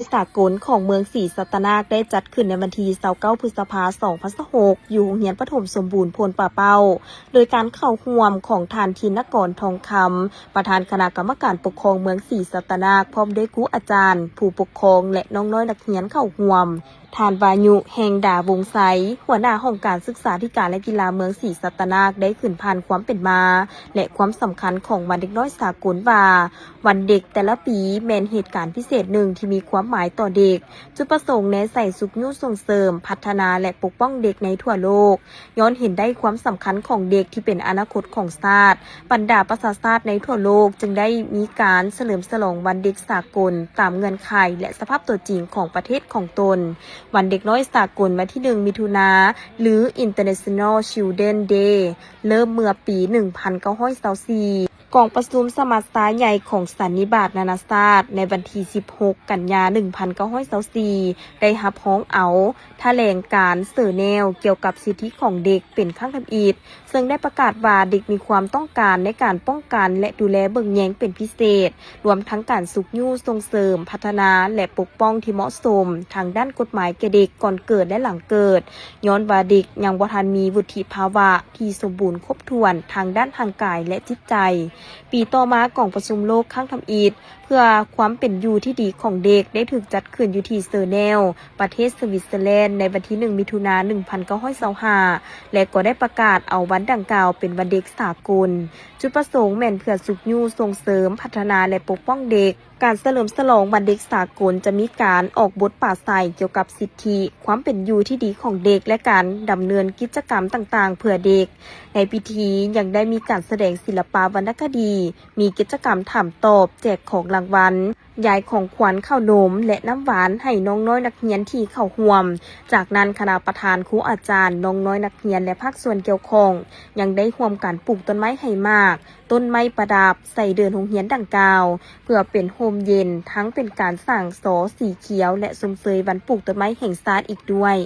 สากลของเมืองศรีสัตนาคได้จัดขึ้นในวันที่29 พฤษภาคม 2026 อยู่โรงเรียนประถมสมบูรณ์พลป่าเป้า โดยการเข้าร่วมของท่านธินกรทองคำประธานคณะกรรมการปกครองเมืองศรีสัตนาคพร้อมด้วยครูอาจารย์ ผู้ปกครองและน้องน้อยนักเรียนเข้าร่วมท่านวายุแห่งดาวงไซหัวหน้าห้องการศึกษาธิการและกีฬาเมืองศรีสัตนาคได้ขึ้นผ่านความเป็นมาและความสำคัญของวันเด็กน้อยสากลว่าวันเด็กแต่ละปีแม้นเหตุการณ์พิเศษหนึ่งที่มีความหมายต่อเด็กจุดประสงค์ในใส่สุขยุส่งเสริมพัฒนาและปกป้องเด็กในทั่วโลกย้อนเห็นได้ความสำคัญของเด็กที่เป็นอนาคตของชาติบรรดาประชาชาติในทั่วโลกจึงได้มีการเฉลิมฉลองวันเด็กสากลตามเงื่อนไขและสภาพตัวจริงของประเทศของตนวันเด็กน้อยสากลวันที่1 มิถุนายนหรือ International Children Day เริ่มเมื่อปี 1924กองประชุมสมัชชาใหญ่ของสันนิบาตนานาชาติในวันที่ 16 กันยายน 1924 ได้รับร้องเอาแถลงการณ์เสนอแนวเกี่ยวกับสิทธิของเด็กเป็นครั้งทำอิฐซึ่งได้ประกาศว่าเด็กมีความต้องการในการป้องกันและดูแลเบิ่งแยงเป็นพิเศษรวมทั้งการสุขยู่ส่งเสริมพัฒนาและปกป้องที่เหมาะสมทางด้านกฎหมายแก่เด็กก่อนเกิดและหลังเกิดย้อนว่าเด็กยังบ่ทันมีวุฒิภาวะที่สมบูรณ์ครบถ้วนทางด้านทางกายและจิตใจปีต่อมากองประชุมโลกครั้งทำอิฐเพื่อความเป็นอยู่ที่ดีของเด็กได้ถูกจัดขึ้นอยู่ที่เซอร์เนลประเทศสวิตเซอร์แลนด์ในวันที่ 1 มิถุนายน 1925และก็ได้ประกาศเอาวันดังกล่าวเป็นวันเด็กสากลจุดประสงค์แม่นเพื่อสุขยู่ส่งเสริมพัฒนาและปกป้องเด็กการเฉลิมฉลองวันเด็กสากลจะมีการออกบทปราศรัยเกี่ยวกับสิทธิความเป็นอยู่ที่ดีของเด็กและการดำเนินกิจกรรมต่างๆเพื่อเด็กในพิธียังได้มีการแสดงศิลปะวรรณคดีมีกิจกรรมถามตอบแจกของรางวัลยายของขวัญข้าวนมและน้ำหวานให้น้องน้อยนักเรียนที่เข้าร่วมจากนั้นคณะประธานครูอาจารย์น้องน้อยนักเรียนและภาคส่วนเกี่ยวข้องยังได้ร่วมกันปลูกต้นไม้ให้มากต้นไม้ประดับใส่เดินโรงเรียนดังกล่าวเพื่อเป็นโฮมเย็นทั้งเป็นการสร้างสอสีเขียวและสมเสยวันปลูกต้นไม้แห่งชาติอีกด้วย